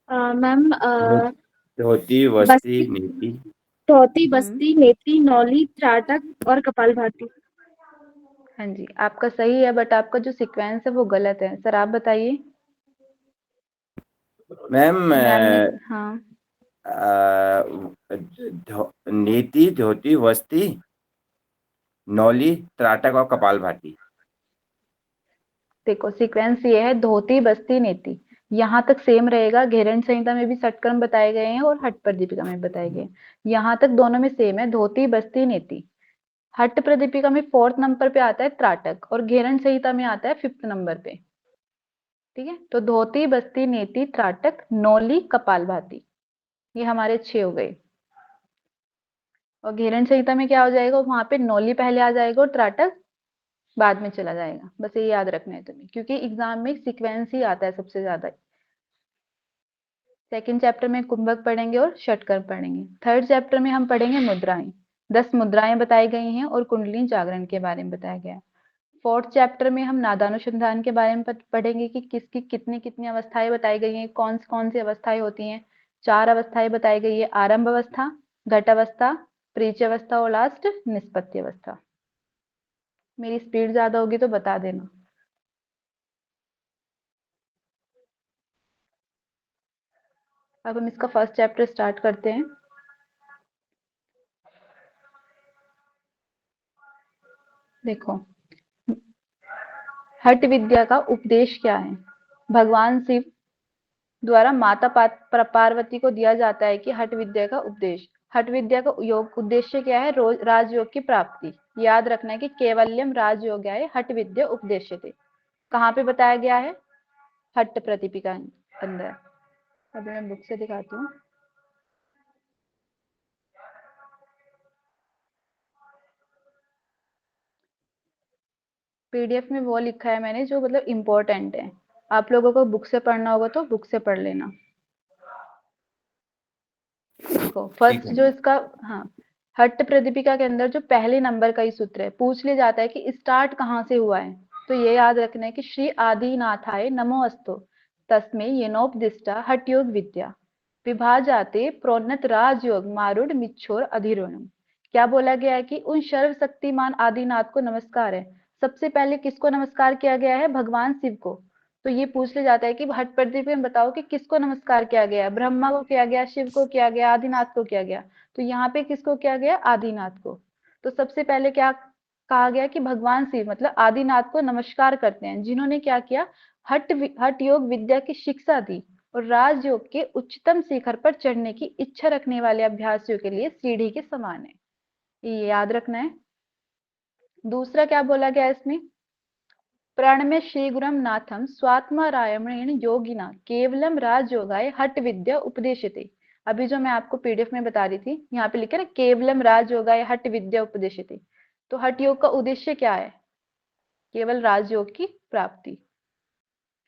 Ma'am धो- धोती बस्ती, वस्ती नीति। धोती, हम्म। बस्ती, नेति, नौली, त्राटक और कपालभाति। हाँ जी, आपका सही है, बट आपका जो सीक्वेंस है वो गलत है। सर आप बताइए। मैम मैम ने, हाँ, नीति धोती वस्ती नौली त्राटक और कपालभाति। देखो सीक्वेंस ये है, धोती बस्ती नेति, यहाँ तक सेम रहेगा। घेरन संहिता में भी षटक्रम बताए गए हैं और हट प्रदीपिका में बताए गए हैं, यहाँ तक दोनों में सेम है, धोती बस्ती नेति। हट प्रदीपिका में 4th नंबर पे आता है त्राटक और घेरन संहिता में आता है 5th नंबर पे। ठीक है, तो धोती बस्ती नेति त्राटक नौली कपालभाति, ये हमारे 6 हो गए। और घेरन संहिता में क्या हो जाएगा, वहां पे नौली पहले आ जाएगा और त्राटक बाद में चला जाएगा। बस ये याद रखना है तुम्हें, क्योंकि एग्जाम में सीक्वेंस ही आता है सबसे ज्यादा। सेकंड चैप्टर में कुंभक पढ़ेंगे और षटकर्म पढ़ेंगे। थर्ड चैप्टर में हम पढ़ेंगे मुद्राएं। 10 मुद्राएं बताई गई हैं और कुंडली जागरण के बारे में बताया गया है। फोर्थ चैप्टर में हम नादानुसंधान के बारे में पढ़ेंगे कि किसकी कितनी कितनी अवस्थाएं बताई गई हैं, कौन सी अवस्थाएं होती हैं। 4 अवस्थाएं बताई गई है, आरंभ अवस्था, घट अवस्था, प्रीच अवस्था और लास्ट निष्पत्ति अवस्था। मेरी स्पीड ज्यादा होगी तो बता देना। अब हम इसका फर्स्ट चैप्टर स्टार्ट करते हैं। देखो, हठ विद्या का उपदेश क्या है। भगवान शिव द्वारा माता पार्वती को दिया जाता है कि हठ विद्या का उपदेश। हठ विद्या का योग उद्देश्य क्या है, राजयोग की प्राप्ति। याद रखना है कि केवल्यम राजयोग है, हठ विद्या उपदेश्य थे। कहाँ पे बताया गया है, हट्ट प्रदीपिका अंदर। अभी मैं बुक से दिखाती हूँ। पीडीएफ में वो लिखा है मैंने जो मतलब इम्पोर्टेंट है। आप लोगों को बुक से पढ़ना होगा तो बुक से पढ़ लेना। देखो ठीक फर्स्ट है जो मैम। इसका, हाँ, हट्ट प्रदीपिका के अंदर जो पहले नंबर का ही सूत्र है, पूछ लिया जाता है कि स्टार्ट कहाँ से हुआ है। तो ये याद रखना है कि श्री आदिनाथाय नमो अस्तु तस्मै येनोपदिष्टा हठ योग विद्या विभाजाते प्रोन्नत राजयोग मारूढ़ मिच्छोर अधिरोहणम। क्या बोला गया है कि उन सर्वशक्तिमान आदिनाथ को नमस्कार है। सबसे पहले किसको नमस्कार किया गया है, भगवान शिव को। तो ये पूछ लिया जाता है कि हट प्रदीप में बताओ कि किसको नमस्कार किया गया, ब्रह्मा को किया गया, शिव को किया गया, आदिनाथ को किया गया। तो यहाँ पे किसको किया गया, आदिनाथ को। तो सबसे पहले क्या कहा गया कि भगवान शिव मतलब आदिनाथ को नमस्कार करते हैं, जिन्होंने क्या किया, हट योग विद्या की शिक्षा दी और राजयोग के उच्चतम शिखर पर चढ़ने की इच्छा रखने वाले अभ्यासियों के लिए सीढ़ी के समान है। ये याद रखना है। दूसरा क्या बोला गया इसमें, प्रणम्य श्रीगुरम नाथम स्वात्मा रायमणेन योगिना केवलम राजयोगाय हट विद्या उपदेशते। अभी जो मैं आपको पीडीएफ में बता रही थी, यहाँ पे लिखे ना केवलम राजयोगाय हट विद्या उपदेशते। तो हट योग का उद्देश्य क्या है, केवल राजयोग की प्राप्ति।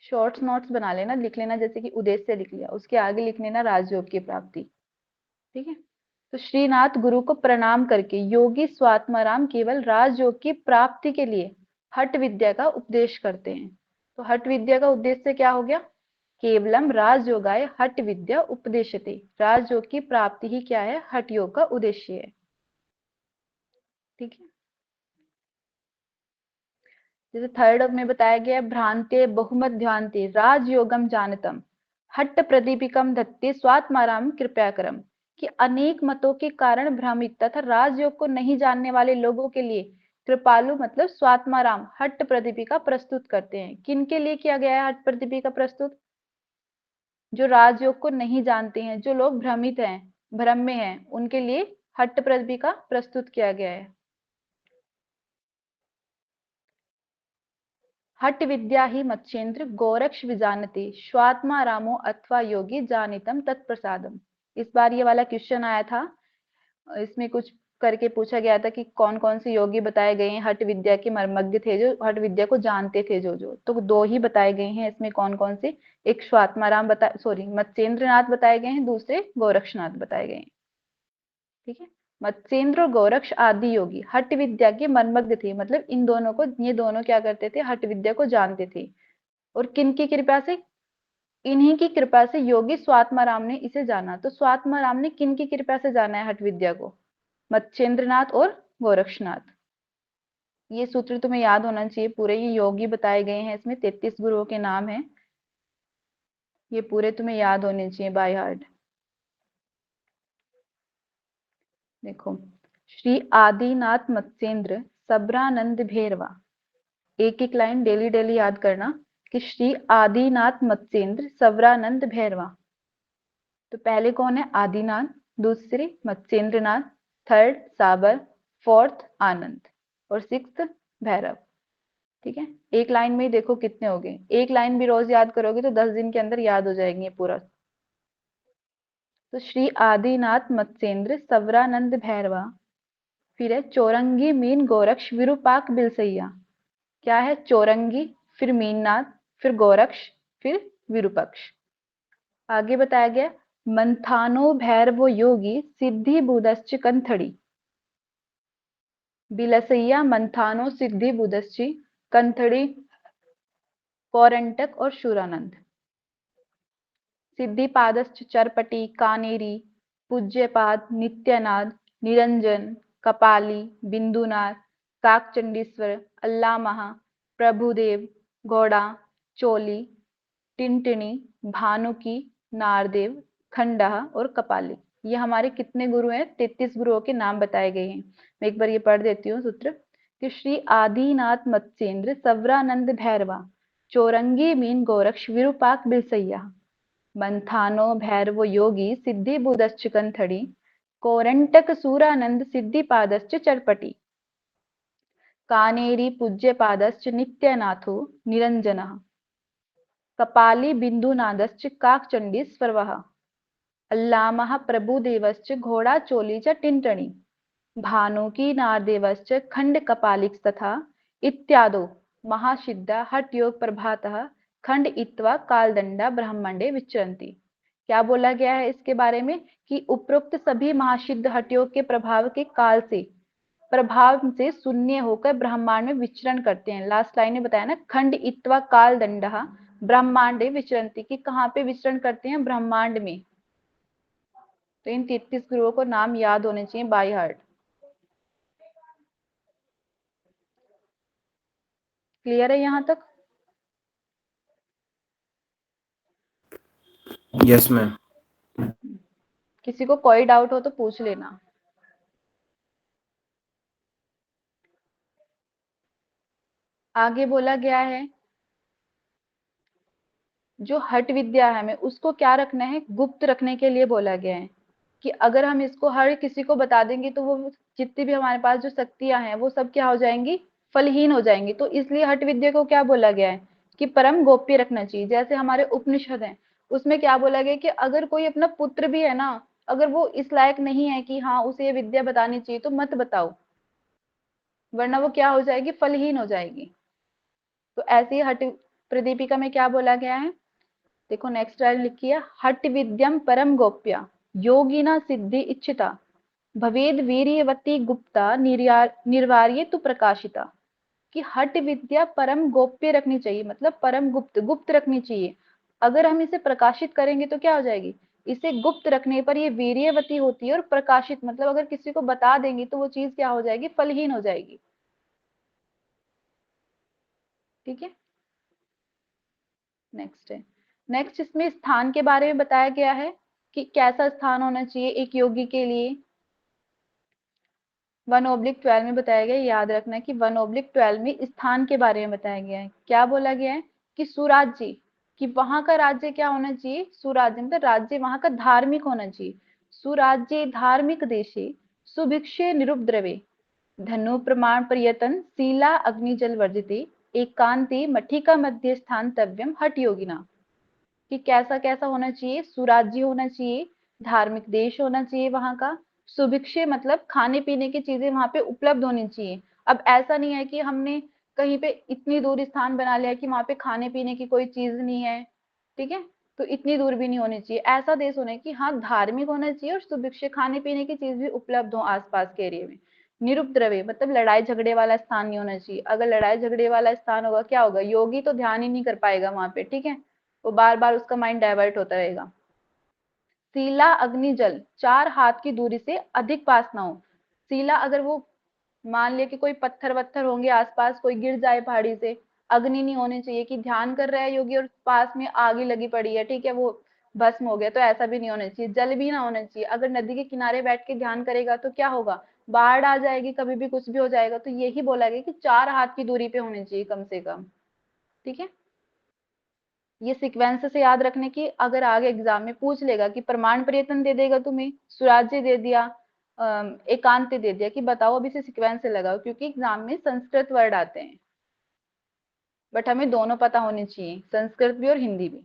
शॉर्ट्स नोट्स बना लेना, लिख लेना, जैसे कि उद्देश्य लिख लिया, उसके आगे लिख लेना राजयोग की प्राप्ति। ठीक है, तो श्रीनाथ गुरु को प्रणाम करके योगी स्वात्माराम केवल राजयोग की प्राप्ति के लिए हठ विद्या का उपदेश करते हैं। तो हठ विद्या का उद्देश्य क्या हो गया, केवलम राजयोगाय हठ विद्या उपदेशते। राजयोग की प्राप्ति ही क्या है, हठ योग का उद्देश्य है। ठीक है, जैसे थर्ड में बताया गया, भ्रांते बहुमत ध्यानते राजयोगम जानतम हट्ट प्रदीपिकम धत्ते स्वात्माराम कृपया करम। कि अनेक मतों के कारण भ्रमित तथा राजयोग को नहीं जानने वाले लोगों के लिए कृपालु मतलब स्वात्माराम हट्ट प्रदीपिका प्रस्तुत करते हैं। किन के लिए किया गया है हट्ट प्रदीपिका प्रस्तुत, जो राजयोग को नहीं जानते हैं, जो लोग भ्रमित हैं, भ्रम में हैं, उनके लिए हट्ट प्रदीपिका प्रस्तुत किया गया है। हट विद्या ही मच्छेन्द्र गोरक्ष विजानते स्वात्मा रामो अथवा योगी जानितम तत्प्रसादम। इस बार ये वाला क्वेश्चन आया था, इसमें कुछ करके पूछा गया था कि कौन कौन से योगी बताए गए हैं हट विद्या के मर्मज्ञ थे, जो हट विद्या को जानते थे, जो तो दो ही बताए गए हैं इसमें। कौन कौन से, एक स्वात्माराम बता सॉरी मत्स्येंद्र नाथ बताए गए हैं, दूसरे गोरक्षनाथ बताए गए हैं। ठीक है, मत्स्येंद्र और गोरक्ष आदि योगी हट विद्या के मर्मज्ञ थे, मतलब इन दोनों को, ये दोनों क्या करते थे, हट विद्या को जानते थे। और किन की कृपा से, इन्हीं की कृपा से योगी स्वात्माराम ने इसे जाना। तो स्वात्माराम ने किन की कृपा से जाना है हठ विद्या को? मत्स्येंद्रनाथ और गोरक्षनाथ। ये सूत्र तुम्हें याद होना चाहिए पूरे। ये योगी बताए गए हैं, इसमें 33 गुरुओं के नाम हैं, ये पूरे तुम्हें याद होने चाहिए बाय हार्ट। देखो, श्री आदिनाथ मत्स्येंद्र सबरानंद भैरवा, एक एक लाइन डेली डेली याद करना कि श्री आदिनाथ मत्स्येंद्र सबरानंद भैरवा। तो पहले कौन है? आदिनाथ, दूसरे मत्स्येंद्रनाथ, थर्ड साबर, फोर्थ आनंद और सिक्स्थ भैरव। ठीक है, एक लाइन में ही देखो कितने हो गए। एक लाइन भी रोज याद करोगे तो 10 दिन के अंदर याद हो जाएंगे पूरा। तो श्री आदिनाथ मत्स्येंद्र सवरानंद भैरवा, फिर है चौरंगी मीन गोरक्ष विरूपाक बिलसैया। क्या है? चौरंगी, फिर मीननाथ, फिर गोरक्ष, फिर विरूपक्ष। आगे बताया गया मंथानो भैरवो योगी सिद्धि बुधश्च कंथड़ी। बिलसैया, मंथानो, सिद्धि बुधश्च, कंथड़ी, कौरंटक और शूरानंद। सिद्धिपादश्च चरपटी, कानेरी, पूज्यपाद, नित्यनाद, निरंजन, कपाली, बिंदुनाथ, काकचंडीश्वर, अल्लामहा, प्रभुदेव, घोड़ा, चोली, टिंटिनी, भानुकी, नारदेव, खंडहा और कपाली। ये हमारे कितने गुरु हैं? 33 गुरुओं के नाम बताए गए हैं। मैं एक बार ये पढ़ देती हूँ सूत्र कि श्री आदिनाथ मत्स्येंद्र सवरानंद भैरवा, चौरंगी मीन गोरक्ष विरूपाक बिलसैया, मंथानो भैरवो योगी सिद्धि बुधश्च कंथड़ी, कोरंटक सूरानंद सिद्धिपादश्च चरपटी, कानेरी पूज्यपादश्च नित्यनाथो निरंजनः, कपाली बिंदुनादश्च काकचंडीश्वरः, अल्लामः प्रभुदेवश्च घोड़ाचोली च टिंटणी, भानुकी नारदेवश्च खंड कपालिकस्तथा इत्यादो महासिद्धा हठ योग प्रभातः खंड इत्वा कालदंडा ब्रह्मांडे विचरन्ति। क्या बोला गया है इसके बारे में? कि उपरोक्त सभी महासिद्ध हठ योग के प्रभाव के काल से, प्रभाव से शून्य होकर ब्रह्मांड में विचरण करते हैं। लास्ट लाइन में बताया ना, खंड इत्वा कालदंडा ब्रह्मांडे विचरन्ति, कि कहाँ पे विचरण करते हैं? ब्रह्मांड में। तो इन 33 गुरुओं को नाम याद होने चाहिए बाय हार्ट। क्लियर है यहां तक? Yes ma'am. किसी को कोई डाउट हो तो पूछ लेना। आगे बोला गया है जो हठ विद्या है हमें उसको क्या रखना है? गुप्त रखने के लिए बोला गया है कि अगर हम इसको हर किसी को बता देंगे तो वो जितनी भी हमारे पास जो शक्तियां हैं वो सब क्या हो जाएंगी? फलहीन हो जाएंगी। तो इसलिए हठ विद्या को क्या बोला गया है कि परम गोप्य रखना चाहिए। जैसे हमारे उपनिषद हैं उसमें क्या बोला गया कि अगर कोई अपना पुत्र भी है ना, अगर वो इस लायक नहीं है कि हाँ उसे ये विद्या बतानी चाहिए तो मत बताओ, वरना वो क्या हो जाएगी? फलहीन हो जाएगी। तो ऐसे ही हठ प्रदीपिका में क्या बोला गया है? देखो नेक्स्ट लाइन लिखी है, हट विद्यम परम गोप्या योगिना सिद्धि इच्छिता भवेद वीर्यवती गुप्ता निर्वार्य तु प्रकाशिता। कि हट विद्या परम गोप्य रखनी चाहिए, मतलब परम गुप्त, गुप्त रखनी चाहिए। अगर हम इसे प्रकाशित करेंगे तो क्या हो जाएगी? इसे गुप्त रखने पर ये वीर्यवती होती है, और प्रकाशित मतलब अगर किसी को बता देंगे तो वो चीज क्या हो जाएगी? फलहीन हो जाएगी। ठीक है, नेक्स्ट है। नेक्स्ट इसमें स्थान के बारे में बताया गया है कि कैसा स्थान होना चाहिए एक योगी के लिए। 1/12 में बताया गया, याद रखना कि 1/12 में स्थान के बारे में बताया गया है। क्या बोला गया है कि सुराज्य, कि वहां का राज्य क्या होना चाहिए? सुराज्य मतलब राज्य वहां का धार्मिक होना चाहिए। सुराज्य धार्मिक देशे सुभिक्षे निरुपद्रवे धनु प्रमाण पर्यतन शीला अग्निजल वर्जिते एकांती मठिका मध्य स्थान तव्यम हठ योगिना। कि कैसा कैसा होना चाहिए? सुराज्य होना चाहिए, धार्मिक देश होना चाहिए वहां का, सुभिक्षे मतलब खाने पीने की चीजें वहां पे उपलब्ध होनी चाहिए। अब ऐसा नहीं है कि हमने कहीं पे इतनी दूर स्थान बना लिया कि वहां पे खाने पीने की कोई चीज नहीं है। ठीक है, तो इतनी दूर भी नहीं होनी चाहिए। ऐसा देश होना है कि हाँ धार्मिक होना चाहिए और सुभिक्षे खाने पीने की चीज भी उपलब्ध हो आसपास के एरिया में। निरुपद्रव्य मतलब लड़ाई झगड़े वाला स्थान नहीं होना चाहिए। अगर लड़ाई झगड़े वाला स्थान होगा क्या होगा? योगी तो ध्यान ही नहीं कर पाएगा वहां पे। ठीक है, वो बार बार उसका माइंड डाइवर्ट होता रहेगा। सीला अग्नि जल 4 हाथ की दूरी से अधिक पास ना हो। सीला अगर वो मान लिया कि कोई पत्थर वत्थर होंगे आसपास, कोई गिर जाए पहाड़ी से, अग्नि नहीं होनी चाहिए कि ध्यान कर रहा है योगी और पास में आग ही लगी पड़ी है, ठीक है, वो भस्म हो गया, तो ऐसा भी नहीं होना चाहिए। जल भी ना होना चाहिए। अगर नदी के किनारे बैठ के ध्यान करेगा तो क्या होगा, बाढ़ आ जाएगी, कभी भी कुछ भी हो जाएगा। तो यही बोला गया कि 4 हाथ की दूरी पे होनी चाहिए कम से कम, ठीक है। ये सीक्वेंस से याद रखने की, अगर आगे एग्जाम में पूछ लेगा कि प्रमाण प्रयत्न दे देगा तुम्हें, सुराज्य दे दिया, एकांत दे दिया, कि बताओ अभी से सीक्वेंस से लगाओ, क्योंकि एग्जाम में संस्कृत वर्ड आते हैं, बट हमें दोनों पता होने चाहिए, संस्कृत भी और हिंदी भी,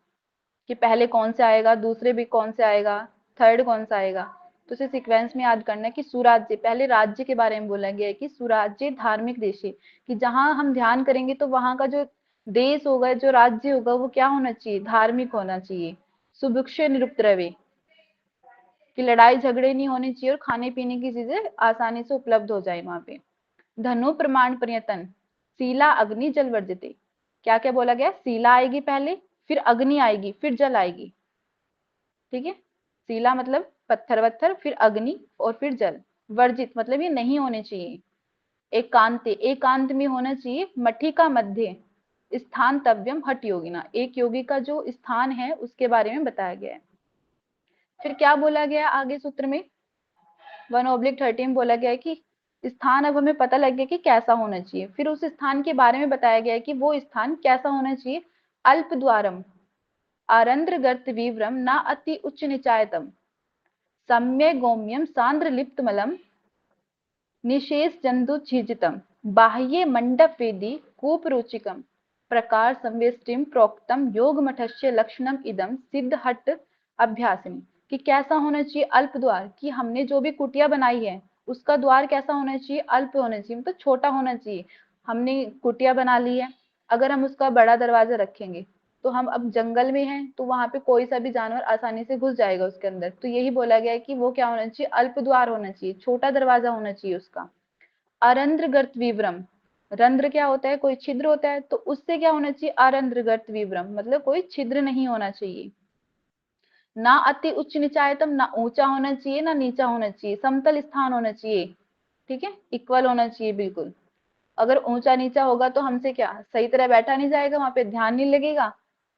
कि पहले कौन से आएगा, दूसरे भी कौन से आएगा, थर्ड कौन सा आएगा। तो उसे सीक्वेंस में याद करना है कि सुराज्य, पहले राज्य के बारे में बोला गया है कि सुराज्य धार्मिक देश है, कि जहां हम ध्यान करेंगे तो वहां का जो देश होगा, जो राज्य होगा, वो क्या होना चाहिए, धार्मिक होना चाहिए। सुभिक्ष निरुपद्रव्य, कि लड़ाई झगड़े नहीं होने चाहिए और खाने पीने की चीजें आसानी से उपलब्ध हो जाए वहां पे। धनु प्रमाण पर्यतन सीला अग्नि जल वर्जिते, क्या क्या बोला गया, सीला आएगी पहले, फिर अग्नि आएगी, फिर जल आएगी, ठीक है। सीला मतलब पत्थर वत्थर, फिर अग्नि और फिर जल। वर्जित मतलब ये नहीं होने चाहिए। एकांत, एकांत में होना चाहिए। मठी का मध्य स्थान तव्यम हट योगिना, एक योगी का जो स्थान है उसके बारे में बताया गया है। फिर क्या बोला गया आगे सूत्र में, 1/13 बोला गया है कि स्थान, अब हमें पता लग गया कि कैसा होना चाहिए। फिर उस स्थान के बारे में बताया गया है कि वो स्थान कैसा होना चाहिए। अल्प द्वारम आरंद्र गर्त विव्रम न अति उच्च निचायतम सम्य गौम्यम सांद्र लिप्त मलम निशेष जंतु छिजितम बाह्ये मंडप वेदी कूप रुचिकम प्रकार संवेष्टिम प्रोक्तम योग मठस्य लक्षणम इदम सिद्ध हट अभ्यासिनी, कि कैसा होना चाहिए अल्प द्वार, कि हमने जो भी कुटिया बनाई है उसका द्वार कैसा होना चाहिए, अल्प होना चाहिए, मतलब छोटा होना चाहिए। हमने कुटिया बना ली है, अगर हम उसका बड़ा दरवाजा रखेंगे तो हम अब जंगल में हैं, तो वहां पे कोई सा भी जानवर आसानी से घुस जाएगा उसके अंदर। तो यही बोला गया है कि वो क्या होना चाहिए, अल्प द्वार होना चाहिए, छोटा दरवाजा होना चाहिए उसका। अरंध्र गर्त विवरम, रंध्र क्या होता है, कोई छिद्र होता है, तो उससे क्या होना चाहिए, अरंध्र गर्त विवरम मतलब कोई छिद्र नहीं होना चाहिए। ना अति उच्च निचायतम, ना ऊंचा होना चाहिए ना नीचा होना चाहिए, समतल स्थान होना चाहिए, ठीक है, इक्वल होना चाहिए बिल्कुल। अगर ऊंचा नीचा होगा तो हमसे क्या सही तरह बैठा नहीं जाएगा, वहां पे ध्यान नहीं लगेगा,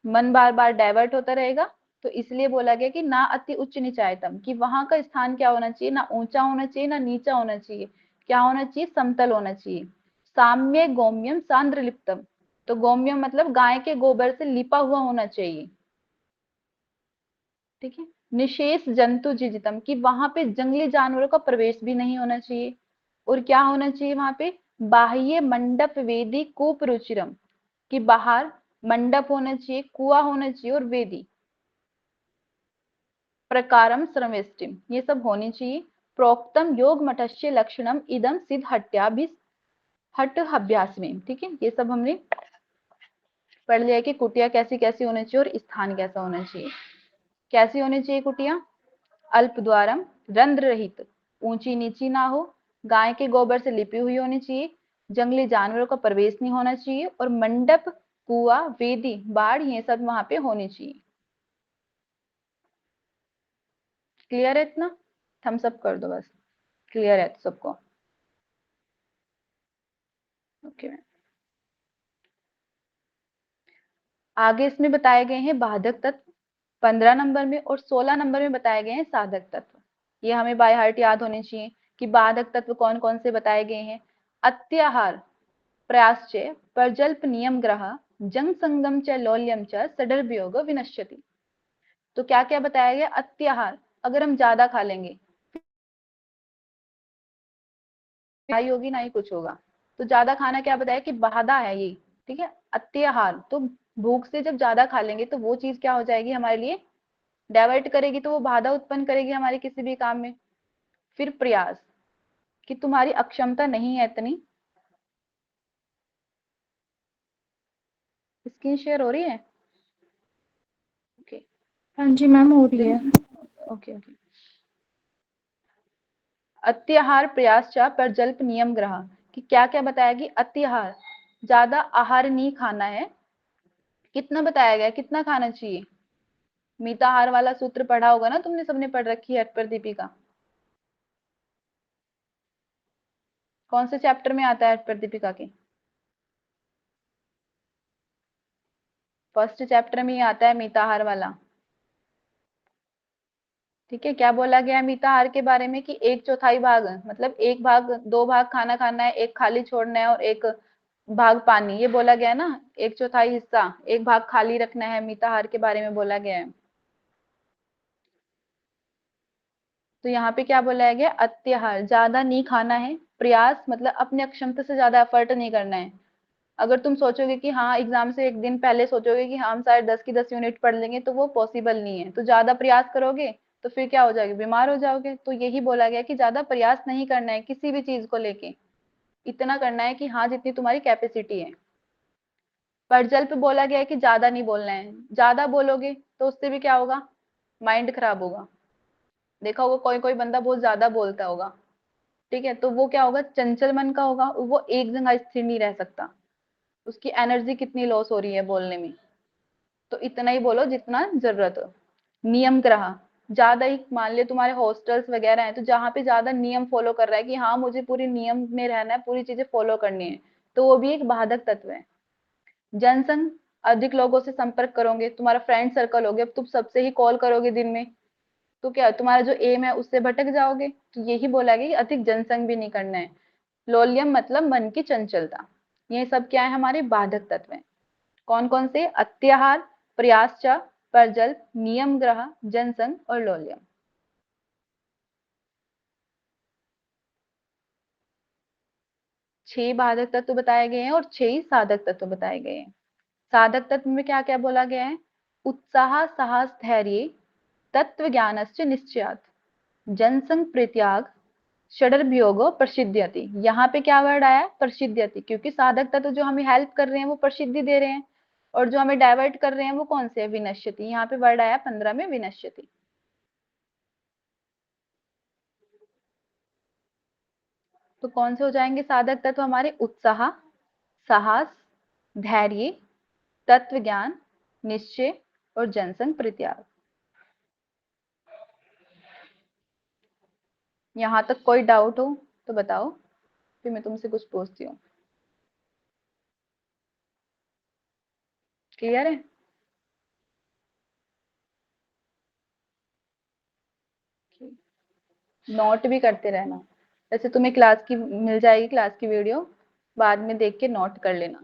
मन बार बार डाइवर्ट होता रहेगा। तो इसलिए बोला गया कि ना अति उच्च निचायतम, कि वहां का स्थान क्या होना चाहिए, ना ऊंचा होना चाहिए ना नीचा होना चाहिए, क्या होना चाहिए, समतल होना चाहिए। साम्य गौम्यम सांद्र लिप्तम, तो गौम्यम मतलब गाय के गोबर से लिपा हुआ होना चाहिए, ठीक है। निशेष जंतु जिजितम, कि वहां पे जंगली जानवरों का प्रवेश भी नहीं होना चाहिए। और क्या होना चाहिए वहां पे, बाह्य मंडप वेदी कूप रुचिरम, कि बाहर मंडप होना चाहिए, कुआ होना चाहिए और वेदी। प्रकारम श्रमेष्टिम, ये सब होनी चाहिए। प्रोक्तम योग मठस्य लक्षणम इदम सिद्ध हट्याभि हट अभ्यास में, ठीक है। ये सब हमने पढ़ लिया कि कुटिया कैसी कैसी होनी चाहिए और स्थान कैसा होना चाहिए। कैसी होनी चाहिए कुटिया, अल्प द्वारम, रंध्र रहित, ऊंची नीची ना हो, गाय के गोबर से लिपी हुई होनी चाहिए, जंगली जानवरों का प्रवेश नहीं होना चाहिए, और मंडप, कुआ, वेदी, बाढ़ ये सब वहां पे होनी चाहिए। क्लियर है इतना, थम्स अप कर दो बस, क्लियर है तो सबको। ओके, आगे इसमें बताए गए हैं बाधक तत्व 15 नंबर में, और 16 नंबर में बताए गए हैं साधक तत्व। ये हमें बाय हार्ट याद होने चाहिए कि बाधक तत्व कौन कौन से बताए गए हैं। अत्याहार प्रयासचे प्रजल्प नियम ग्रह जंग संगम च लौल्यम च सडर वियोग विनश्यति। तो क्या क्या बताया गया, अत्याहार, अगर हम ज्यादा खा लेंगे ना ही होगी ना ही कुछ होगा। तो ज्यादा खाना क्या बताया कि बाधा है ये, ठीक है। अत्याहार, तो भूख से जब ज्यादा खा लेंगे तो वो चीज क्या हो जाएगी, हमारे लिए डाइवर्ट करेगी, तो वो बाधा उत्पन्न करेगी हमारे किसी भी काम में। फिर प्रयास, कि तुम्हारी अक्षमता नहीं है इतनी। स्क्रीन शेयर हो रही है, ओके। हाँ जी मैम, हो रही है। Okay okay. अत्याहार प्रयासचा प्रजल्प नियम ग्रह, कि क्या क्या बताया कि अत्याहार, ज्यादा आहार नहीं खाना है, कितना बताया गया, कितना खाना चाहिए? मिताहार वाला सूत्र पढ़ा होगा ना तुमने, सबने पढ़ रखी है हठ पर दीपिका। कौन से चैप्टर में आता है हठ पर दीपिका के? फर्स्ट चैप्टर में ही आता है मिताहार वाला। ठीक है, क्या बोला गया है मिताहार के बारे में कि एक चौथाई भाग, मतलब एक भाग, दो भाग खाना खाना है, एक खाली छोड़ना है और एक भाग पानी, ये बोला गया है ना। एक चौथाई हिस्सा, एक भाग खाली रखना है, मिताहार के बारे में बोला गया है। तो यहाँ पे क्या बोला गया? अत्याहार, ज्यादा नहीं खाना है। प्रयास मतलब अपने क्षमता से ज्यादा एफर्ट नहीं करना है। अगर तुम सोचोगे कि हाँ एग्जाम से एक दिन पहले सोचोगे कि हम शायद 10 की 10 यूनिट पढ़ लेंगे, तो वो पॉसिबल नहीं है। तो ज्यादा प्रयास करोगे तो फिर क्या हो जाएगा? बीमार हो जाओगे। तो यही बोला गया कि ज्यादा प्रयास नहीं करना है किसी भी चीज को लेके, इतना करना है कि हाँ जितनी तुम्हारी कैपेसिटी है। पढ़जल पे बोला गया है कि ज्यादा नहीं बोलना है। ज्यादा बोलोगे तो उससे भी क्या होगा? माइंड खराब होगा। देखा होगा कोई कोई बंदा बहुत ज्यादा बोलता होगा, ठीक है, तो वो क्या होगा? चंचल मन का होगा, वो एक जगह स्थिर नहीं रह सकता, उसकी एनर्जी कितनी लॉस हो रही है बोलने में। तो इतना ही बोलो जितना जरूरत हो। नियम ग्रह, ज्यादा ही मान लियो तुम्हारे हॉस्टल्स वगैरह हैं, तो जहाँ पे ज्यादा नियम फॉलो कर रहा है कि हाँ मुझे पूरी नियम में रहना है, पूरी चीजें फॉलो करनी है, तो वो भी एक बाधक तत्व है। जनसंघ, अधिक लोगों से संपर्क करोगे, तुम्हारा फ्रेंड सर्कल हो गया, अब तुम सबसे ही कॉल करोगे दिन में, तो क्या तुम्हारा जो एम है उससे भटक जाओगे। तो यही बोला गया कि अधिक जनसंघ भी नहीं करना है। लोलियम मतलब मन की चंचलता। ये सब क्या है? हमारे बाधक तत्व हैं। कौन कौन से? अत्याहार, प्रयासचा, परजल, नियम ग्रह, जनसंघ और लोलियम। छह बाधक तत्व बताए गए हैं और छह ही साधक तत्व बताए गए हैं। साधक तत्व में क्या क्या बोला गया है? उत्साह, साहस, धैर्य, तत्व ज्ञानश्च निश्चयात्, जनसंघ, परित्याग, षडर्भयोगो प्रसिद्ध्यति। यहाँ पे क्या वर्ड आया? प्रसिद्ध्यति, क्योंकि साधक तत्व जो हमें हेल्प कर रहे हैं वो प्रसिद्धि दे रहे हैं, और जो हमें डाइवर्ट कर रहे हैं वो कौन से है? विनश्यति। यहाँ पे वर्ड आया 15 में विनश्यति। तो कौन से हो जाएंगे साधक तत्व हमारे? उत्साह, साहस, धैर्य, तत्व ज्ञान, निश्चय और जनसंघ, परित्याग। यहाँ तक कोई डाउट हो तो बताओ, फिर मैं तुमसे कुछ पूछती हूँ। क्लियर है? नोट भी करते रहना। जैसे तुम्हें क्लास की मिल जाएगी, क्लास की वीडियो, बाद में देख के नोट कर लेना,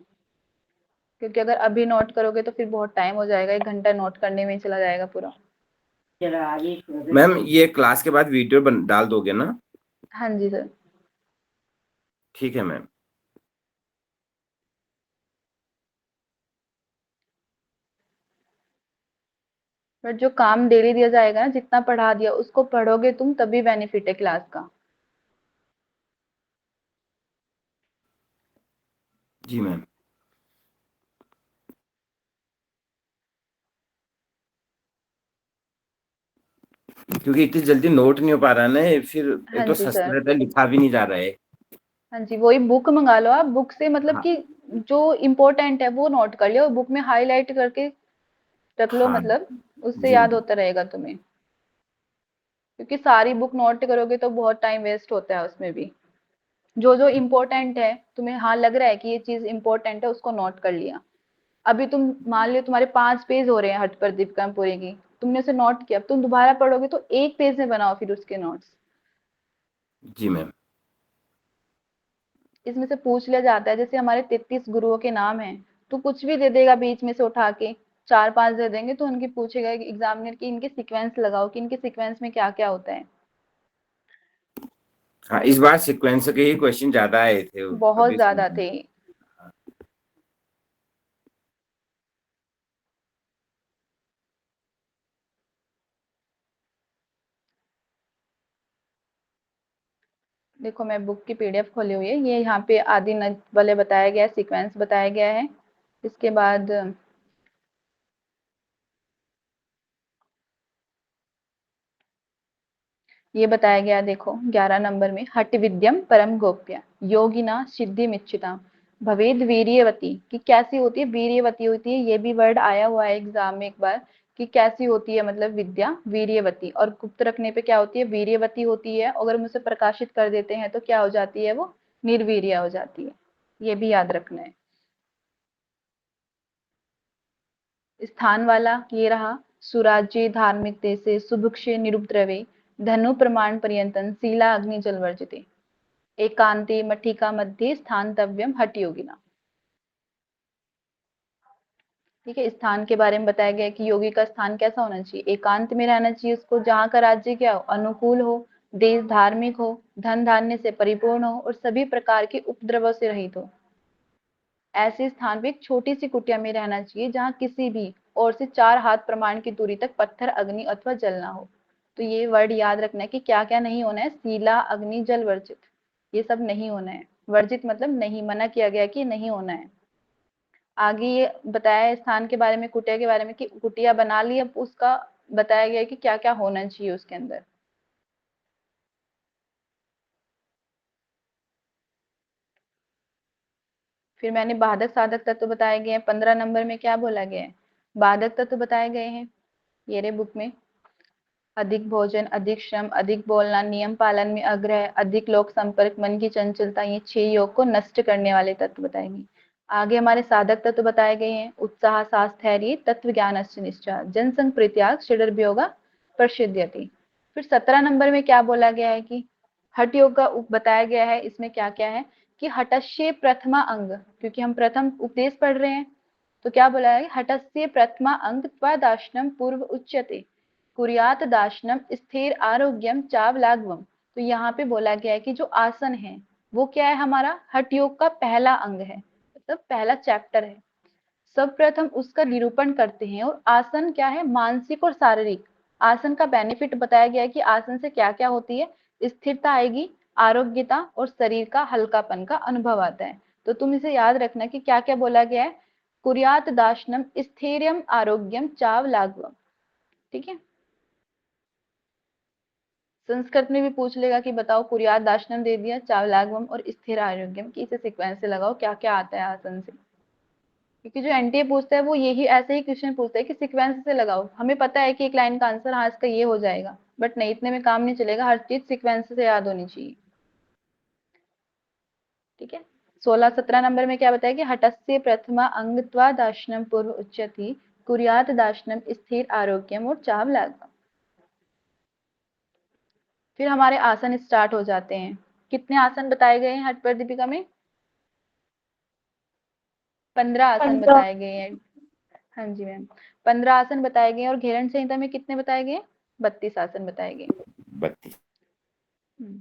क्योंकि अगर अभी नोट करोगे तो फिर बहुत टाइम हो जाएगा, 1 घंटा नोट करने में ही चला जाएगा पूरा। मैम ये क्लास के बाद वीडियो डाल दोगे ना? हाँ जी सर। ठीक है मैम। बट जो काम डेली दिया जाएगा ना, जितना पढ़ा दिया उसको पढ़ोगे तुम, तभी बेनिफिट है क्लास का। जी मैम। क्योंकि इतनी जल्दी नोट नहीं हो पा रहा ना, फिर हाँ एक तो जी सस्ता सर। रहता है, लिखा भी नहीं जा रहा है। हाँ जी, वही बुक मंगा लो आप, बुक से मतलब हाँ। कि जो इम्पोर्टेंट है वो नोट कर लियो, बुक में हाईलाइट करके रख लो, हाँ। मतलब उससे जी याद मैम। होता रहेगा तुम्हें। क्योंकि सारी बुक नोट करोगे तो बहुत टाइम वेस्ट होता है उसमें भी। जो जो इम्पोर्टेंट है तुम्हें, हाँ लग रहा है कि ये चीज इम्पोर्टेंट है, उसको नोट कर लिया। अभी तुम मान लियो तुम्हारे 5 पेज हो रहे हैं हट पर दीपिका पूरी की, तुमने उसे नोट किया, अब तुम दोबारा पढ़ोगे तो एक पेज में बनाओ फिर उसके नोट्स। जी मैम। इसमें से पूछ लिया जाता है, जैसे हमारे 33 गुरुओं के नाम हैं, तो कुछ भी दे देगा बीच में से उठा के, 4-5 दे देंगे तो उनकी पूछेगा एग्जामिनर की, इनके सीक्वेंस लगाओ कि इनके सीक्वेंस में क्या क्या होता है। हाँ, इस बार सीक्वेंस के ही क्वेश्चन ज्यादा आए थे बहुत अभी ज्यादा इसमें। थे। देखो मैं बुक की पीडीएफ खोली हुई है, ये यहाँ पे आदि नद वाले बताया गया है, सीक्वेंस बताया गया है। इसके बाद ये बताया गया, देखो 11 नंबर में, हट विद्यम परम गोप्य योगिना सिद्धि मिच्छिता भवेद वीर्यवती, कि कैसी होती है, वीर्यवती होती है। ये भी वर्ड आया हुआ है एग्जाम में एक बार कि कैसी होती है, मतलब विद्या वीर्यवती। और गुप्त रखने पे क्या होती है, वीर्यवती होती है। अगर हम उसे प्रकाशित कर देते हैं तो क्या हो जाती है, वो निर्वीर्य हो जाती है। ये भी याद रखना है। स्थान वाला ये रहा, सुराज्ये धार्मिक देशे सुभुक्षे निरुपद्रवे धनु प्रमाण पर्यंतन शीला अग्नि जल वर्जिते एकांते मठिका मध्ये स्थानतव्यम हठ योगिना। ठीक है, स्थान के बारे में बताया गया कि योगी का स्थान कैसा होना चाहिए, एकांत में रहना चाहिए उसको, जहाँ का राज्य क्या हो, अनुकूल हो, देश धार्मिक हो, धन धान्य से परिपूर्ण हो और सभी प्रकार के उपद्रवों से रहित हो। ऐसे स्थान पे एक छोटी सी कुटिया में रहना चाहिए जहाँ किसी भी और से 4 हाथ प्रमाण की दूरी तक पत्थर, अग्नि अथवा जल ना हो। तो ये वर्ड याद रखना है कि क्या क्या नहीं होना है, शीला अग्नि जल वर्जित, ये सब नहीं होना है। वर्जित मतलब नहीं, मना किया गया कि नहीं होना है। आगे ये बताया है स्थान के बारे में, कुटिया के बारे में, कि कुटिया बना ली, अब उसका बताया गया है कि क्या क्या होना चाहिए उसके अंदर। फिर मैंने बाधक साधक तत्व बताए गए हैं। 15 नंबर में क्या बोला गया है, बाधक तत्व बताए गए हैं ये रे बुक में। अधिक भोजन, अधिक श्रम, अधिक बोलना, नियम पालन में आग्रह, अधिक लोक संपर्क, मन की चंचलता, ये 6 योग को नष्ट करने वाले तत्व बताएंगे। आगे हमारे साधक तत्व बताए गए हैं, उत्साह, सास्थैर्य, तत्व ज्ञान निश्चय, जनसंग परित्याग, षडर्भयोगा प्रसिद्ध्यति। फिर 17 नंबर में क्या बोला गया है कि हठ योग का बताया गया है। इसमें क्या क्या है कि हटस्य प्रथमा अंग, क्योंकि हम प्रथम उपदेश पढ़ रहे हैं, तो क्या बोला है, हटस्य प्रथमा अंग त्वदाशनम पूर्व उच्यते कुर्यात दाशनम स्थिर आरोग्यम चावलाग्वम। तो यहाँ पे बोला गया है कि जो आसन है वो क्या है, हमारा हठ योग का पहला अंग है, मतलब पहला चैप्टर है। सब प्रथम उसका निरूपण करते हैं। और आसन क्या है, मानसिक और शारीरिक। आसन का बेनिफिट बताया गया है कि आसन से क्या क्या होती है, स्थिरता आएगी, आरोग्यता और शरीर का हल्कापन का अनुभव आता है। तो तुम इसे याद रखना कि क्या क्या बोला गया है, कुर्यात दाशनम स्थिरम आरोग्यम चावलाग्वम। ठीक है, संस्कृत में भी पूछ लेगा कि बताओ, कुर्यात दाशनम दे दिया, चावलाग्वम और स्थिर आरोग्यम की, इसे सीक्वेंस से लगाओ क्या क्या आता है आसन से। क्योंकि जो एनटीए पूछता है वो यही ऐसे ही क्वेश्चन पूछता है कि सीक्वेंस से लगाओ। हमें पता है कि एक लाइन का आंसर हाँ इसका ये हो जाएगा, बट नहीं, इतने में काम नहीं चलेगा, हर चीज सीक्वेंस से याद होनी चाहिए। ठीक है, 16-17 नंबर में क्या बताया कि हटस्य प्रथमा अंगत्वा दाशनम पूर्व उच्यति कुर्यात दाशनम स्थिर आरोग्यम और चावलाग्वम। फिर हमारे आसन स्टार्ट हो जाते हैं। कितने आसन बताए गए हैं हठ पर दीपिका में, 15 आसन 15। बताए गए हैं। हाँ जी मैम, 15 आसन बताए गए हैं। और घेरण संहिता में कितने बताए गए, 32 आसन बताए गए। 32। हम्म।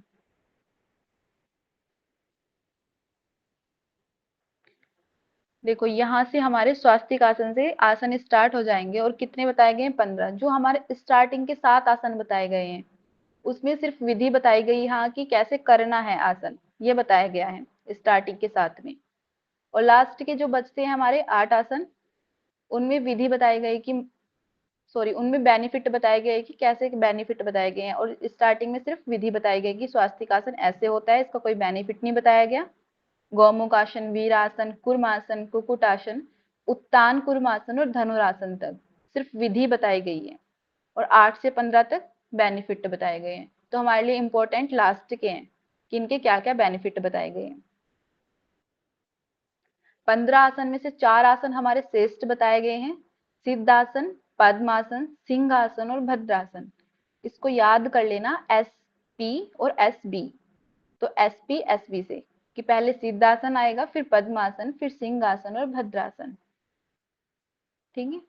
देखो यहाँ से हमारे स्वास्तिक आसन से आसन स्टार्ट हो जाएंगे। और कितने बताए गए हैं, 15। जो हमारे स्टार्टिंग के 7 आसन बताए गए हैं उसमें सिर्फ विधि बताई गई, हाँ कि कैसे करना है आसन, ये बताया गया है स्टार्टिंग के 7 में। और लास्ट के जो बचते हैं हमारे 8 आसन, उनमें विधि बताई गई कि, सॉरी, उनमें बेनिफिट बताए गए कि कैसे बेनिफिट बताए गए हैं। और स्टार्टिंग में सिर्फ विधि बताई गई कि स्वास्तिक आसन ऐसे होता है, इसका कोई बेनिफिट नहीं बताया गया। गौमुख आसन, वीरासन, कुर्मासन, कुकुटासन, उत्तान कुर्मासन और धनुरासन तक सिर्फ विधि बताई गई है। और 8 से 15 तक बेनिफिट बताए गए हैं। तो हमारे लिए इंपॉर्टेंट लास्ट के हैं कि इनके क्या क्या बेनिफिट बताए गए हैं। 15 आसन में से 4 आसन हमारे श्रेष्ठ बताए गए हैं, सिद्धासन, पद्मासन, सिंहासन और भद्रासन। इसको याद कर लेना, एस पी और एस बी। तो एस पी एस बी से कि पहले सिद्धासन आएगा, फिर पद्मासन, फिर सिंहासन और भद्रासन। ठीक है,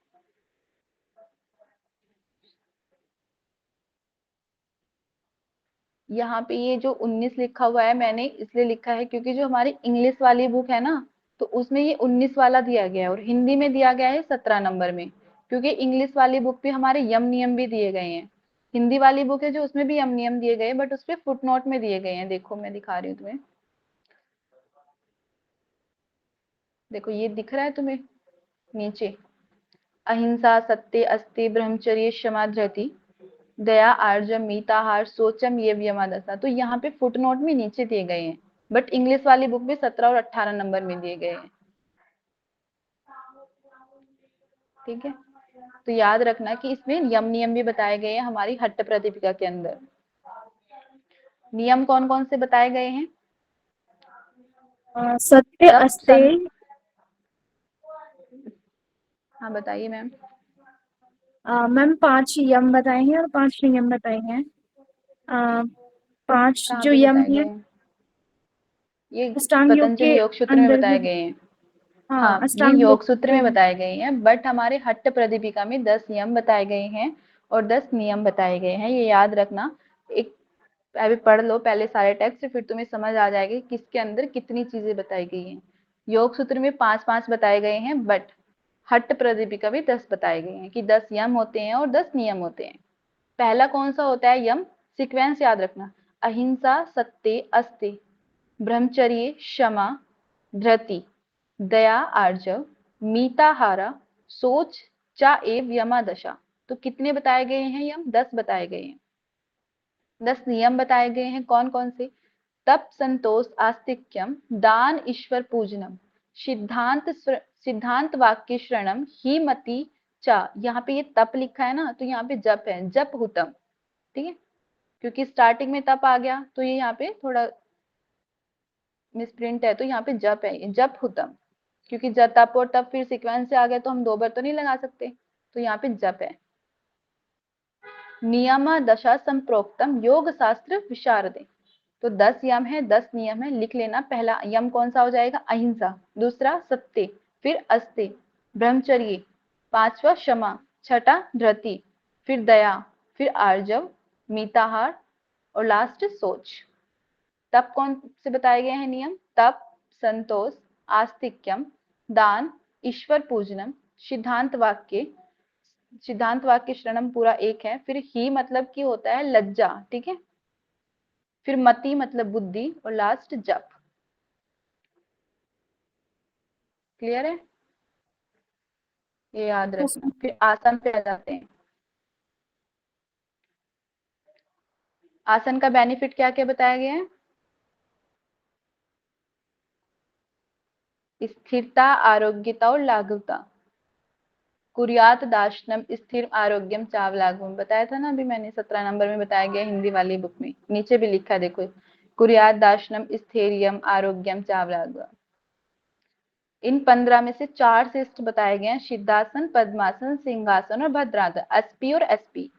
यहाँ पे ये जो 19 लिखा हुआ है मैंने इसलिए लिखा है क्योंकि जो हमारी इंग्लिश वाली बुक है ना, तो उसमें ये 19 वाला दिया गया है और हिंदी में दिया गया है 17 नंबर में। क्योंकि इंग्लिश वाली बुक पे हमारे यम नियम भी दिए गए हैं। हिंदी वाली बुक है जो, उसमें भी यम नियम दिए गए हैं, बट उसपे फुटनोट में दिए गए हैं। देखो मैं दिखा रही हूँ तुम्हें, देखो ये दिख रहा है तुम्हें नीचे, अहिंसा, सत्य, अस्ति, ब्रह्मचर्य, क्षमा, धृति, दया, आर्जव, मीताहार, शौचम, ये व्यमादशा। तो यहाँ पे फुटनोट में नीचे दिए गए हैं बट इंग्लिश वाली बुक में 17 और 18 नंबर में दिए गए हैं। ठीक है, तो याद रखना कि इसमें यम नियम भी बताए गए हैं हमारी हट्ट प्रदीपिका के अंदर। नियम कौन कौन से बताए गए हैं? सत्य तप अस्तेय। हाँ बताइए मैम। मैम 5 यम बताए हैं और 5 नियम बताए हैं। 5 कहाँ जो पे यम बताए गए है हैं? ये अष्टांग योग पतंजलि के योग सूत्र में अंदर बताए भी। गए हैं। हाँ, हाँ, ये अष्टांग योग योग सूत्र में के। बताए गए हैं, बट हमारे हट्ट प्रदीपिका में 10 यम बताए गए हैं और 10 नियम बताए गए हैं। ये याद रखना। एक अभी पढ़ लो पहले सारे टेक्स्ट, फिर तुम्हें समझ आ जाएगा कि किसके अंदर कितनी चीजें बताई गई हैं। योग सूत्र में 5-5 बताए गए हैं, बट हट्ट प्रदीपिका में 10 बताए गए हैं कि 10 यम होते हैं और 10 नियम होते हैं। पहला कौन सा होता है यम? सीक्वेंस याद रखना। अहिंसा, सत्य, अस्त्य, ब्रह्मचर्य, क्षमा, धृति, दया, आर्जव, मीताहारा, सोच, चा एव यमा दशा। तो कितने बताए गए हैं यम? 10 बताए गए हैं। 10 नियम बताए गए हैं। कौन कौन से? तप, संतोष, आस्तिक्यम, दान, ईश्वर पूजनम, सिद्धांत वाक्य श्रणम, ही मति चा। यहाँ पे ये तप लिखा है ना, तो यहाँ पे जप है, जप हुतम। ठीक है, क्योंकि स्टार्टिंग में तप आ गया तो ये यहाँ पे थोड़ा मिसप्रिंट है, तो यहाँ पे जप है, ये जप हुतम। क्योंकि जब तप और तप फिर सीक्वेंस से आ गया तो हम 2 बार तो नहीं लगा सकते, तो यहाँ पे जप है। नियमा दशा संप्रोक्तम योग शास्त्र विशारदे। तो 10 यम है, 10 नियम है, लिख लेना। पहला यम कौन सा हो जाएगा? अहिंसा। दूसरा सत्य, फिर अस्त्य, ब्रह्मचर्य, पांचवा क्षमा, छठा धृति, फिर दया, फिर आर्जव, मिताहार और लास्ट सोच। तप कौन से बताए गए हैं नियम? तप, संतोष, आस्तिक्यम, दान, ईश्वर पूजनम, सिद्धांत वाक्य श्रणम पूरा एक है। फिर ही मतलब की होता है लज्जा, ठीक है। फिर मति मतलब बुद्धि और लास्ट जप। क्लियर है? ये याद रखना। फिर आसन पे आ जाते हैं। आसन का बेनिफिट क्या क्या बताया गया है? स्थिरता, आरोग्यता और लाघवता। कुर्यात दाशनम स्थिर आरोग्यम चावलागुम, बताया था ना अभी मैंने, 17 नंबर में बताया गया हिंदी वाली बुक में, नीचे भी लिखा है देखो। कुर्यात दाशनम स्थैर्यम आरोग्यम चावलागुम। इन 15 में से 4 श्रेष्ठ बताए गए हैं, सिद्धासन, पद्मासन, सिंहासन और भद्रासन, एसपी और एसपी।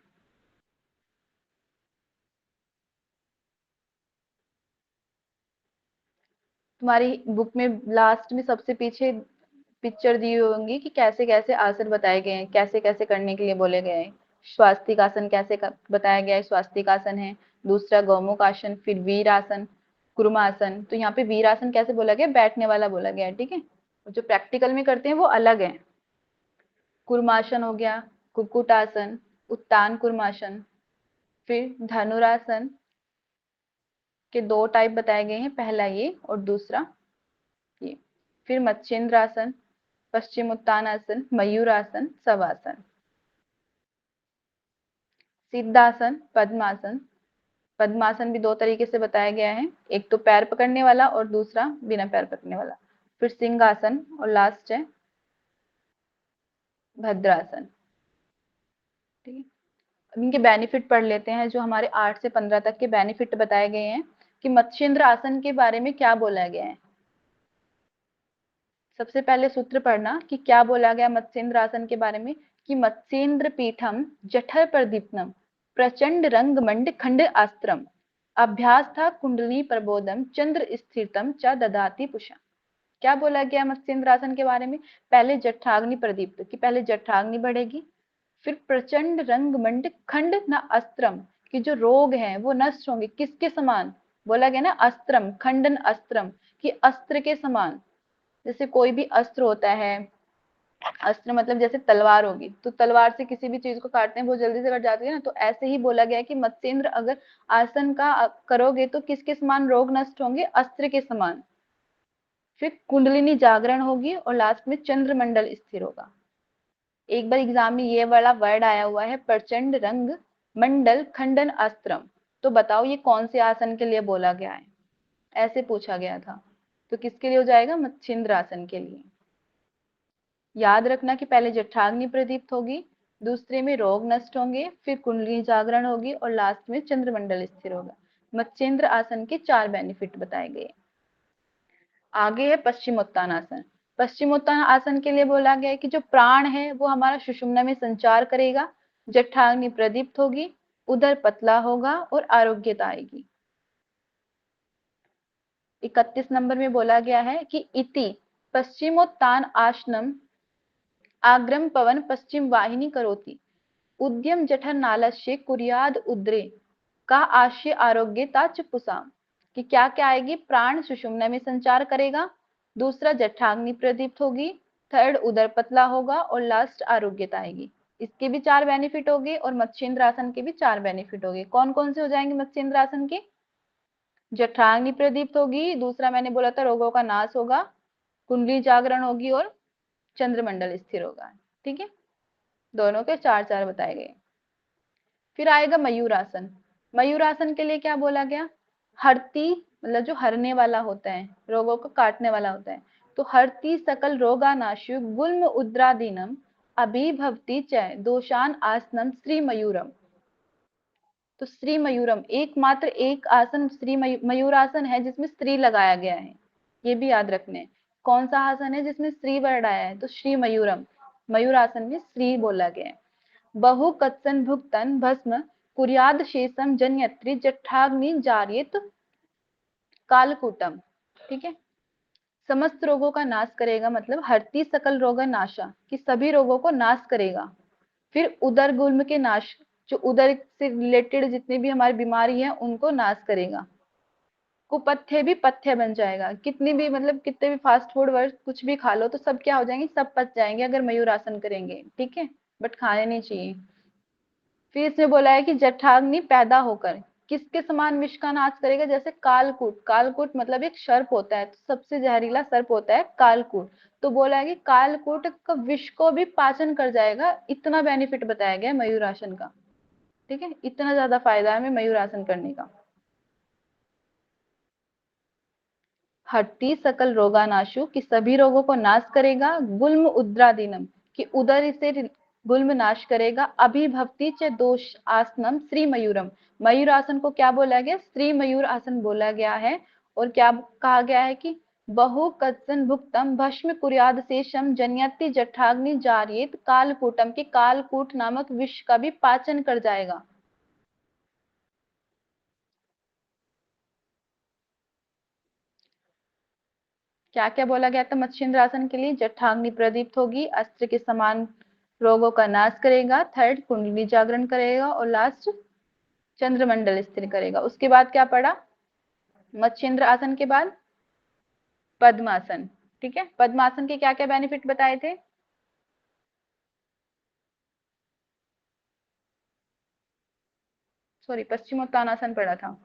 तुम्हारी बुक में लास्ट में सबसे पीछे पिक्चर दी होंगी कि कैसे कैसे आसन बताए गए हैं, कैसे कैसे करने के लिए बोले गए हैं। स्वास्तिक आसन कैसे बताया गया है, स्वास्तिक आसन है। दूसरा गौमुख आसन, फिर वीर आसन, कुर्मासन। तो यहाँ पे वीर आसन कैसे बोला गया? बैठने वाला बोला गया है, ठीक है। जो प्रैक्टिकल में करते हैं वो अलग है। कुर्मासन हो गया, कुक्कुटासन, उत्तान कुर्मासन, फिर धनुरासन के 2 टाइप बताए गए हैं, पहला ये और दूसरा ये। फिर मत्स्येंद्रासन, पश्चिम उत्तानासन, मयूरासन, शवासन। सिद्धासन, पद्मासन। पद्मासन भी 2 तरीके से बताया गया है, एक तो पैर पकड़ने वाला और दूसरा बिना पैर पकड़ने वाला। फिर सिंहासन और लास्ट है भद्रासन। ठीक है, अब इनके बेनिफिट पढ़ लेते हैं, जो हमारे 8 से 15 तक के बेनिफिट बताए गए हैं कि मत्स्येंद्र आसन के बारे में क्या बोला गया है। सबसे पहले सूत्र पढ़ना कि क्या बोला गया मत्स्येंद्र आसन के बारे में, कि मत्स्येंद्र पीठम जठर प्रदीप्तम प्रचंड रंग मंड खंड आस्त्रम अभ्यास था कुंडली प्रबोधम चंद्र स्थिरतम च ददाति पुषा। क्या बोला गया मत्स्येंद्र आसन के बारे में? पहले जठराग्नि प्रदीप्त, कि पहले जठराग्नि बढ़ेगी। फिर प्रचंड रंग मंड खंड न अस्त्रम, कि जो रोग हैं वो नष्ट होंगे। किसके समान बोला गया ना? अस्त्रम, खंडन अस्त्रम, कि अस्त्र के समान। जैसे कोई भी अस्त्र होता है, अस्त्र मतलब जैसे तलवार होगी, तो तलवार से किसी भी चीज को काटते हैं वो जल्दी से कट जाती है ना, तो ऐसे ही बोला गया है कि मत्स्येंद्र अगर आसन का करोगे तो किसके समान रोग नष्ट होंगे? अस्त्र के समान। फिर कुंडलिनी जागरण होगी और लास्ट में चंद्रमंडल स्थिर होगा। एक बार एग्जाम में ये वाला वर्ड आया हुआ है, प्रचंड रंग मंडल खंडन अस्त्रम। तो बताओ ये कौन से आसन के लिए बोला गया है? ऐसे पूछा गया था। तो किसके लिए हो जाएगा? मच्छिंद्र आसन के लिए। याद रखना कि पहले जठराग्नि प्रदीप्त होगी, दूसरे में रोग नष्ट होंगे, फिर कुंडली जागरण होगी और लास्ट में चंद्रमंडल स्थिर होगा। मच्छिंद्र आसन के 4 बेनिफिट बताए गए। आगे है पश्चिमोत्तानासन। पश्चिमोत्तानासन के लिए बोला गया है कि जो प्राण है वो हमारा सुषुम्ना में संचार करेगा, जठराग्नि प्रदीप्त होगी, उदर पतला होगा और आरोग्यता आएगी। 31 नंबर में बोला गया है कि इति पश्चिमोत्तान आसनम आग्रम पवन पश्चिम वाहिनी करोति उद्यम जठर नालस्य कुर्याद उद्रे का आशय आरोग्यता च पुसाम। कि क्या क्या आएगी? प्राण सुषुम्ना में संचार करेगा, दूसरा जठराग्नि प्रदीप्त होगी, थर्ड उदर पतला होगा और लास्ट आरोग्यता आएगी। इसके भी 4 बेनिफिट हो गए और मत्स्येंद्र आसन के भी 4 बेनिफिट हो गए। कौन कौन से हो जाएंगे मत्स्येंद्र आसन के? जठराग्नि प्रदीप्त होगी, दूसरा मैंने बोला था रोगों का नाश होगा, कुंडली जागरण होगी और चंद्रमंडल स्थिर होगा। ठीक है, दोनों के 4 बताए गए। फिर आएगा मयूरासन। मयूरासन के लिए क्या बोला गया? हरती मतलब जो हरने वाला होता है, रोगों को काटने वाला होता है। तो हरती सकल रोगानाशु गुल्म उद्रादीनम अभिभवती च दोषान आसनम श्री मयूरम। तो श्री मयूरम एकमात्र एक आसन श्री मयूरासन है जिसमें स्त्री लगाया गया है। ये भी याद रखने। कौन सा आसन है जिसमें स्त्री वर्ड आया है? तो श्री मयूरम। मयूरासन में स्त्री बोला गया है। बहु कत्सन भुक्तन भस्म कुर्याद शेषम जन्यत्री जठराग्नि जारियत कालकूटम। ठीक है, समस्त रोगों का नाश करेगा, मतलब हरती सकल रोग नाशा, कि सभी रोगों को नाश करेगा। फिर उदर गुल्म के नाश, जो उदर से रिलेटेड जितनी भी हमारी बीमारी है उनको नाश करेगा। कुपथ्य भी पथ्य बन जाएगा। कितनी भी मतलब कितने भी फास्ट फूड वर्ड कुछ भी खा लो तो सब क्या हो जाएंगे? सब पच जाएंगे अगर मयूरासन करेंगे। ठीक है, बट खाने नहीं चाहिए। फिर इसमें बोला है कि जठराग्नि पैदा होकर किसके समान विष का नाश करेगा? जैसे कालकूट। कालकूट मतलब एक सर्प होता है, तो सबसे जहरीला सर्प होता है कालकूट। तो बोला है कि कालकूट का विष को भी पाचन कर जाएगा। इतना बेनिफिट बताया गया है मयूरासन का। ठीक है, इतना ज्यादा फायदा है हमें मयूरासन करने का। हट्टी सकल रोगानाशु, कि सभी रोगों को नाश करेगा। गुल्म उद्रादीनम, कि उदर से गुल्म नाश करेगा। अभिभवती च दोष आसनम श्री मयूरम। मयूर आसन को क्या बोला गया? श्री मयूर आसन बोला गया है। और क्या कहा गया है कि बहु कत्सन भुक्तम भस्म कुर्याद शेषम जन्यति जठराग्नि जारियत कालकूटम, के कालकूट नामक विष का भी पाचन कर जाएगा। क्या क्या बोला गया था मत्स्येंद्र आसन के लिए? जठराग्नि प्रदीप्त होगी, अस्त्र के समान रोगों का नाश करेगा, थर्ड कुंडली जागरण करेगा और लास्ट चंद्रमंडल स्थिर करेगा। उसके बाद क्या पढ़ा? मत्स्येंद्र आसन के बाद पद्मासन। ठीक है, पद्मासन के क्या क्या बेनिफिट बताए थे? सॉरी, पश्चिमोत्तानासन पढ़ा था।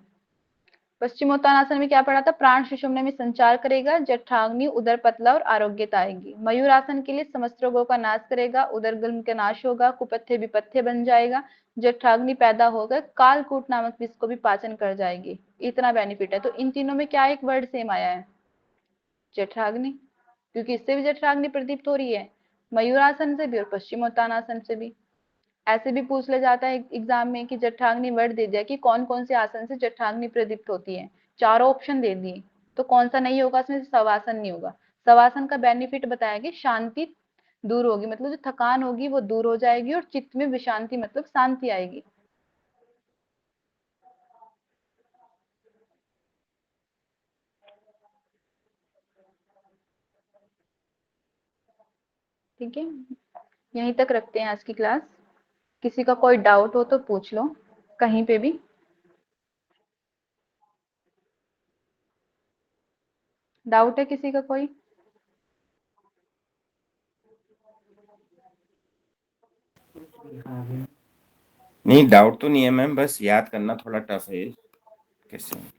पश्चिमोत्तानासन में क्या पढ़ा था? प्राण सुषुम्ना में संचार करेगा, जठराग्नि उदर पतला और आरोग्यता आएगी। मयूरासन के लिए समस्त रोगों का नाश करेगा, उदर गुल्म का नाश होगा, कुपथ्य विपथ्य बन जाएगा, जठराग्नि पैदा होगा, कालकूट नामक विष को भी पाचन कर जाएगी। इतना बेनिफिट है। तो इन तीनों में क्या एक वर्ड सेम आया है? जठराग्नि, क्योंकि इससे भी जठराग्नि प्रदीप्त हो रही है, मयूरासन से भी और पश्चिमोत्तानासन से भी। ऐसे भी पूछ ले जाता है एग्जाम में कि जठराग्नि वर्ड दे दिया कि कौन कौन से आसन से जठराग्नि प्रदीप्त होती है। 4 ऑप्शन दे दिए, तो कौन सा नहीं होगा इसमें? शवासन नहीं होगा। शवासन का बेनिफिट बताया कि शांति दूर होगी, मतलब जो थकान होगी वो दूर हो जाएगी और चित्त में विशांति मतलब शांति आएगी। ठीक है, यहीं तक रखते हैं आज की क्लास। किसी का कोई डाउट हो तो पूछ लो कहीं पे भी। डाउट है किसी का कोई? नहीं, डाउट तो नहीं है मैम, बस याद करना थोड़ा टफ है कैसे।